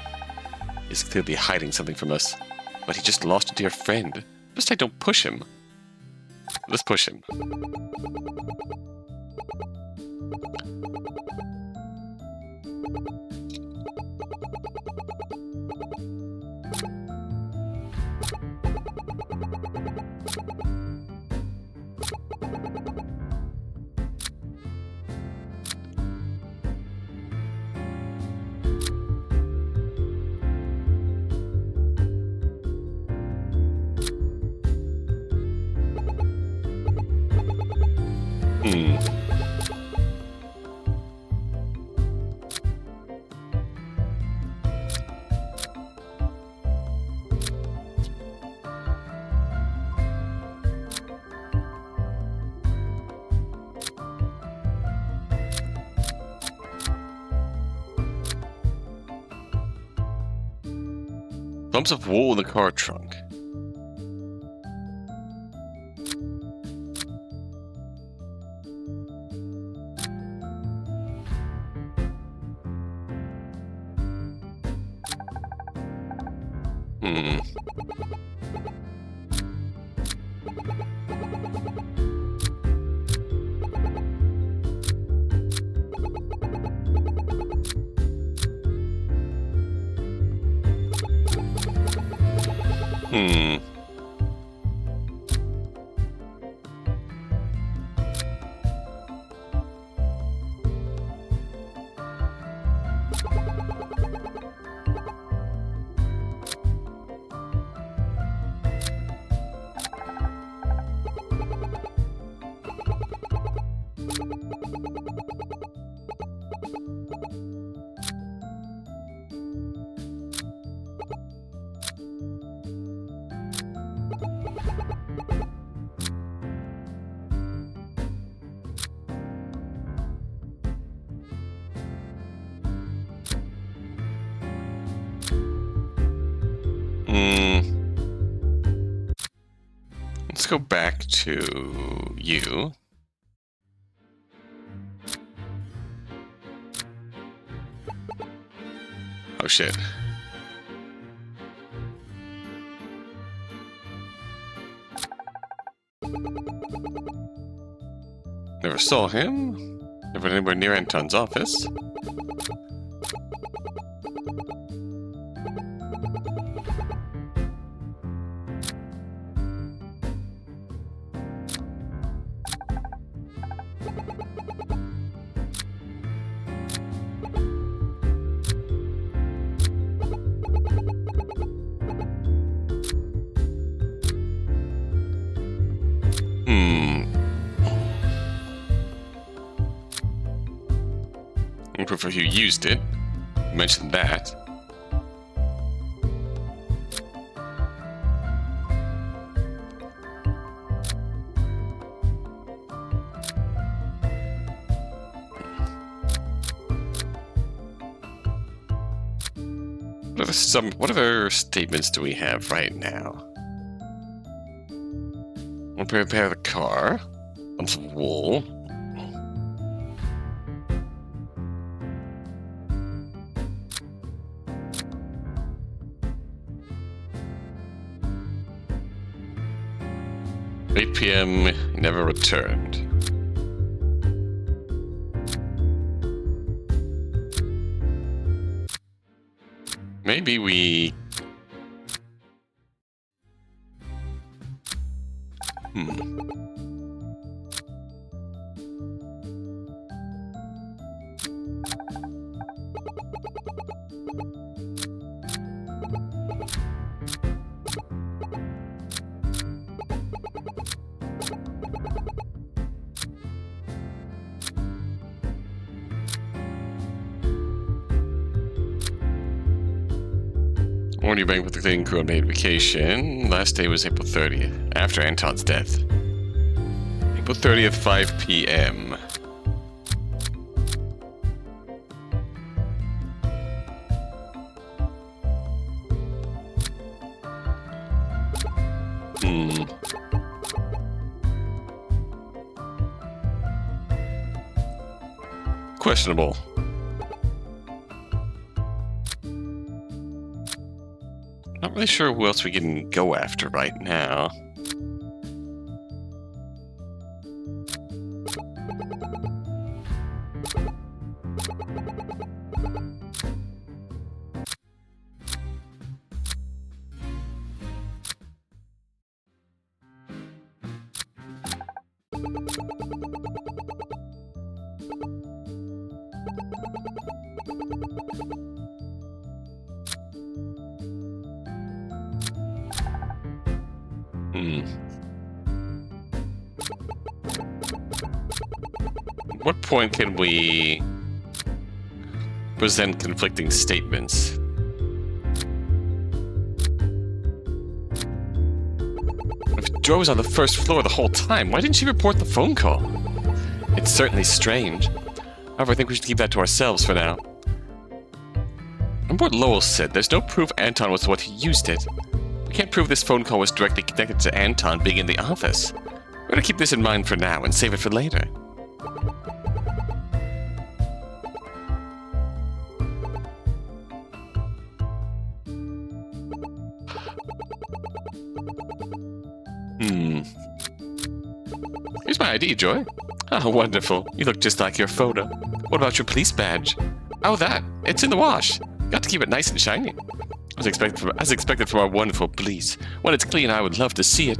He's clearly hiding something from us, but he just lost a dear friend. Just I don't push him. Let's push him. Lumps of wool in the car trunk. Let's go back to you. Oh shit. Never saw him. Never anywhere near Anton's office. Proof of who used it. You mentioned that. What other statements do we have right now? We'll repair the car. Some wool. PM, he never returned. Maybe we... Eubank with the cleaning crew on paid vacation. Last day was April 30th, after Anton's death. April 30th, 5 p.m. Questionable. Not really sure who else we can go after right now. What point can we present conflicting statements? If Joe was on the first floor the whole time, why didn't she report the phone call? It's certainly strange. However, I think we should keep that to ourselves for now. Remember what Lowell said, there's no proof Anton was the one who used it. We can't prove this phone call was directly connected to Anton being in the office. We're gonna keep this in mind for now and save it for later. Here's my ID, Joy. Oh, wonderful. You look just like your photo. What about your police badge? Oh, that. It's in the wash. Got to keep it nice and shiny. As expected from our wonderful police. When it's clean, I would love to see it.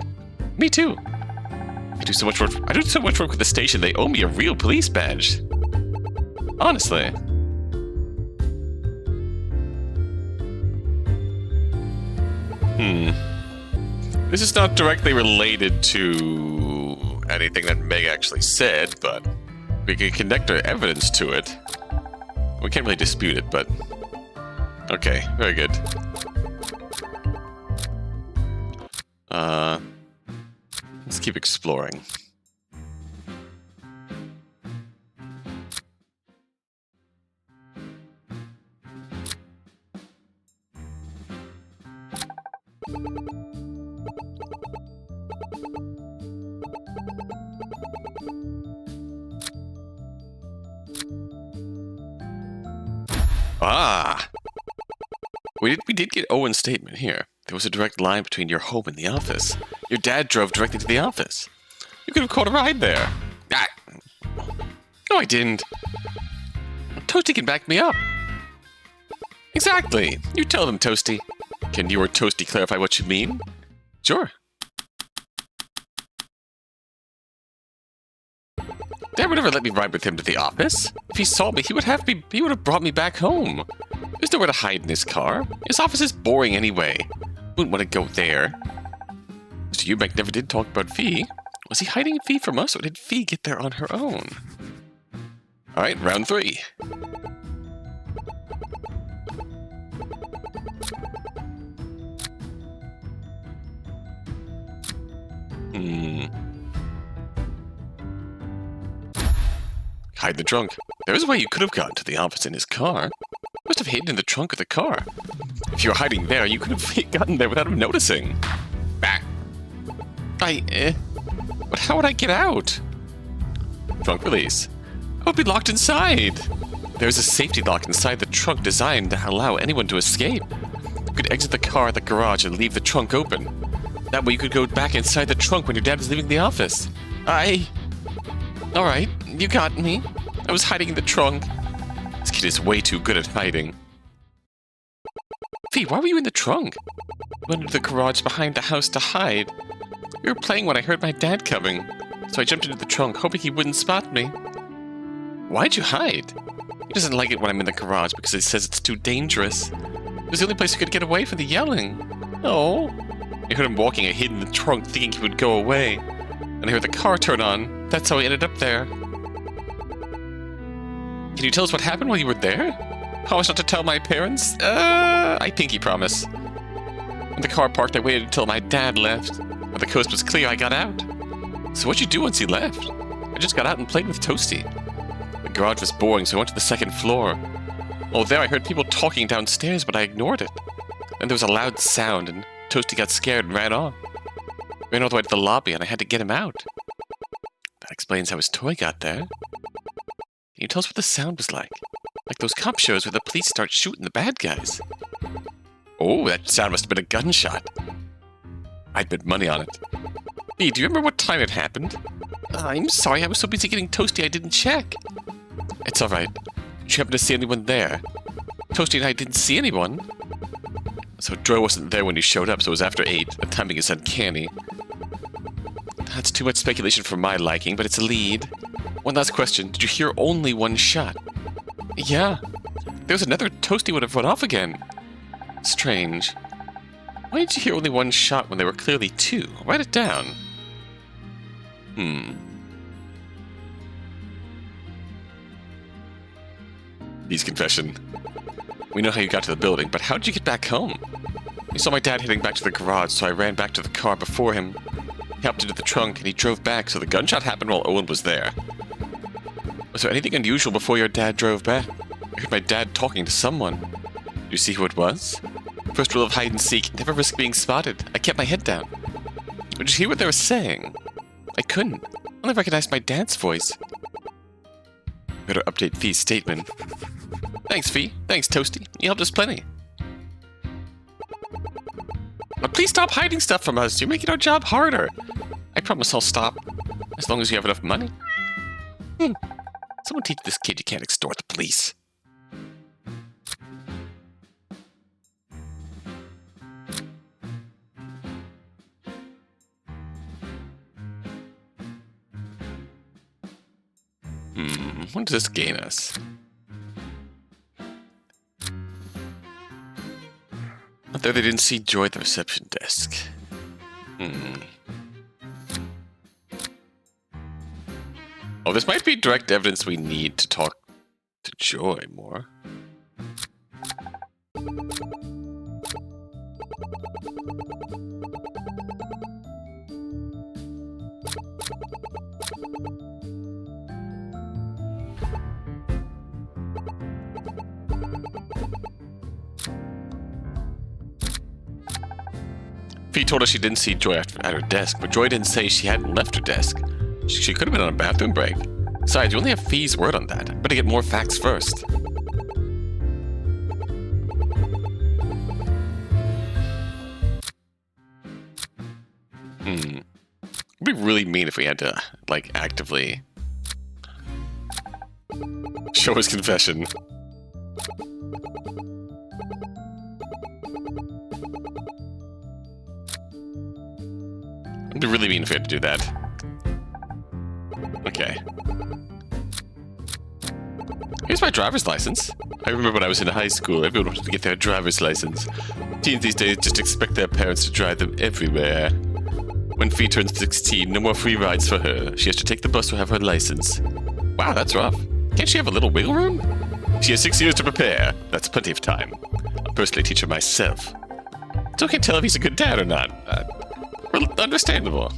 Me too. I do so much work with the station, they owe me a real police badge. Honestly. This is not directly related to anything that Meg actually said, but we can connect our evidence to it. We can't really dispute it, but... Okay, very good. Let's keep exploring. Ah! We did get Owen's statement here. There was a direct line between your home and the office. Your dad drove directly to the office. You could have caught a ride there. Ah. No, I didn't. Toasty can back me up. Exactly. You tell them, Toasty. Can you or Toasty clarify what you mean? Sure. Dad would never let me ride with him to the office. If he saw me, he would have brought me back home. There's nowhere to hide in his car. His office is boring anyway. Wouldn't want to go there. Mr. Eubank never did talk about Fee. Was he hiding Fee from us, or did Fee get there on her own? Alright, round 3. Hide in the trunk. There is a way you could have gotten to the office in his car. You must have hidden in the trunk of the car. If you were hiding there, you could have gotten there without him noticing. Bah. But how would I get out? Trunk release. I would be locked inside. There's a safety lock inside the trunk designed to allow anyone to escape. You could exit the car at the garage and leave the trunk open. That way you could go back inside the trunk when your dad was leaving the office. Alright, you got me. I was hiding in the trunk. This kid is way too good at hiding. Fee, why were you in the trunk? I went into the garage behind the house to hide. We were playing when I heard my dad coming, so I jumped into the trunk, hoping he wouldn't spot me. Why'd you hide? He doesn't like it when I'm in the garage because he says it's too dangerous. It was the only place he could get away from the yelling. Oh. I heard him walking. I hid in the trunk, thinking he would go away. And I heard the car turn on. That's how I ended up there. Can you tell us what happened while you were there? Promise not to tell my parents? I pinky promise. When the car parked, I waited until my dad left. When the coast was clear, I got out. So what'd you do once he left? I just got out and played with Toasty. The garage was boring, so I went to the second floor. Well, there I heard people talking downstairs, but I ignored it. Then there was a loud sound, and Toasty got scared and ran off. Ran all the way to the lobby, and I had to get him out. That explains how his toy got there. Can you tell us what the sound was like? Like those cop shows where the police start shooting the bad guys. Oh, that sound must have been a gunshot. I'd bet money on it. Hey, do you remember what time it happened? I'm sorry, I was so busy getting Toasty I didn't check. It's alright. Did you happen to see anyone there? Toasty and I didn't see anyone. So Dro wasn't there when you showed up, so it was after 8. The timing is uncanny. That's too much speculation for my liking, but it's a lead. One last question. Did you hear only one shot? Yeah. There was another. Toasty would have run off again. Strange. Why did you hear only one shot when there were clearly 2? Write it down. He's confession. We know how you got to the building, but how did you get back home? We saw my dad heading back to the garage, so I ran back to the car before him. He hopped into the trunk, and he drove back, so the gunshot happened while Owen was there. Was there anything unusual before your dad drove back? I heard my dad talking to someone. Did you see who it was? First rule of hide and seek, never risk being spotted. I kept my head down. Did you hear what they were saying? I couldn't. I only recognized my dad's voice. Better update Fee's statement. Thanks, Fee. Thanks, Toasty. You helped us plenty. But please stop hiding stuff from us. You're making our job harder. I promise I'll stop. As long as you have enough money. Someone teach this kid you can't extort the police. What does this gain us? Out there, they didn't see Joy at the reception desk. Oh, this might be direct evidence we need to talk to Joy more. Fee told us she didn't see Joy at her desk, but Joy didn't say she hadn't left her desk. She could have been on a bathroom break. Besides, you only have Fee's word on that. Better get more facts first. It'd be really mean if we had to, like, actively show his confession. It'd be really mean if we had to do that. Okay. Here's my driver's license. I remember when I was in high school, everyone wanted to get their driver's license. Teens these days just expect their parents to drive them everywhere. When Fee turns 16, no more free rides for her. She has to take the bus to have her license. Wow, that's rough. Can't she have a little wiggle room? She has 6 years to prepare. That's plenty of time. I'll personally teach her myself. Still can't tell if he's a good dad or not. Well, understandable.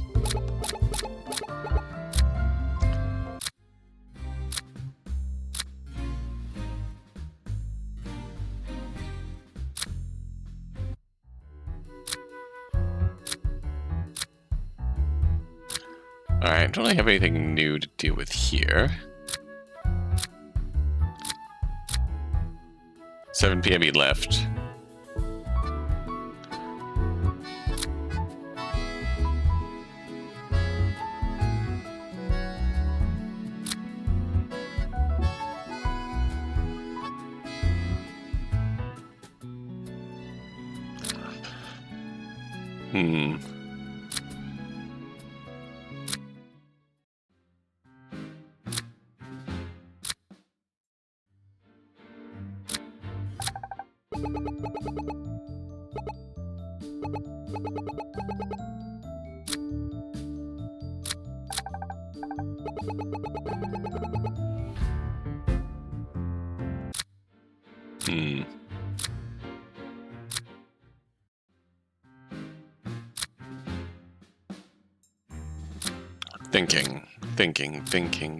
Alright, don't really have anything new to deal with here. 7 p.m. he left.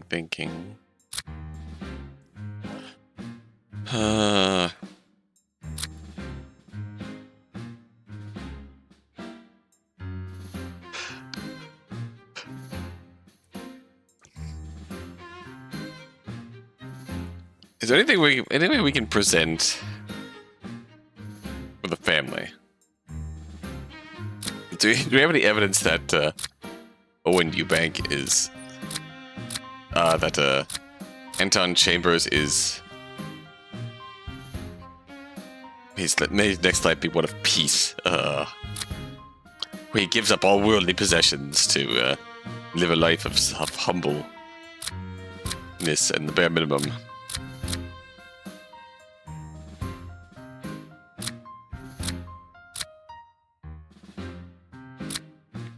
Thinking. Is there any way we can present for the family? Do we have any evidence that Owen Eubank is that Anton Chambers is may his next life be one of peace, where he gives up all worldly possessions to live a life of humbleness and the bare minimum.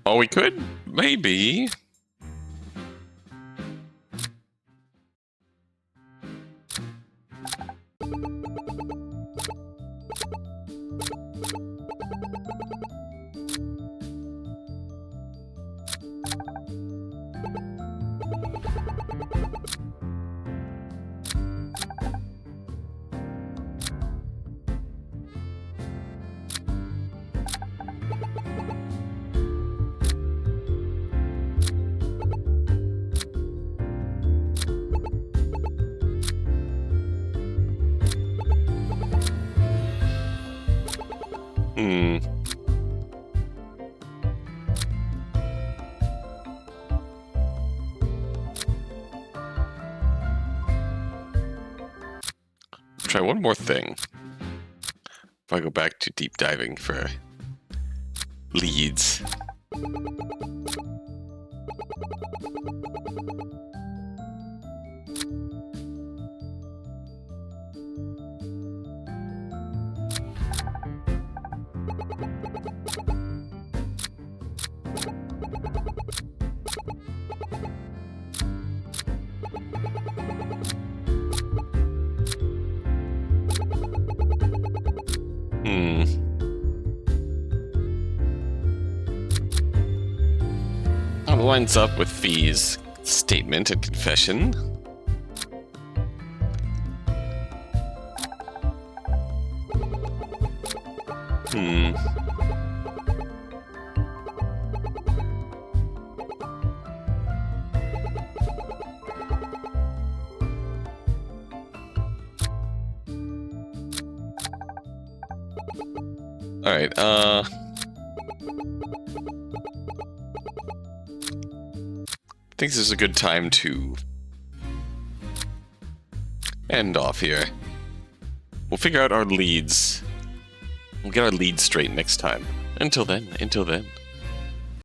Oh, we could? Maybe. Try one more thing. If I go back to deep diving for leads. Lines up with Fee's statement and confession. All right, think this is a good time to end off here. We'll figure out our leads. We'll get our leads straight next time. Until then.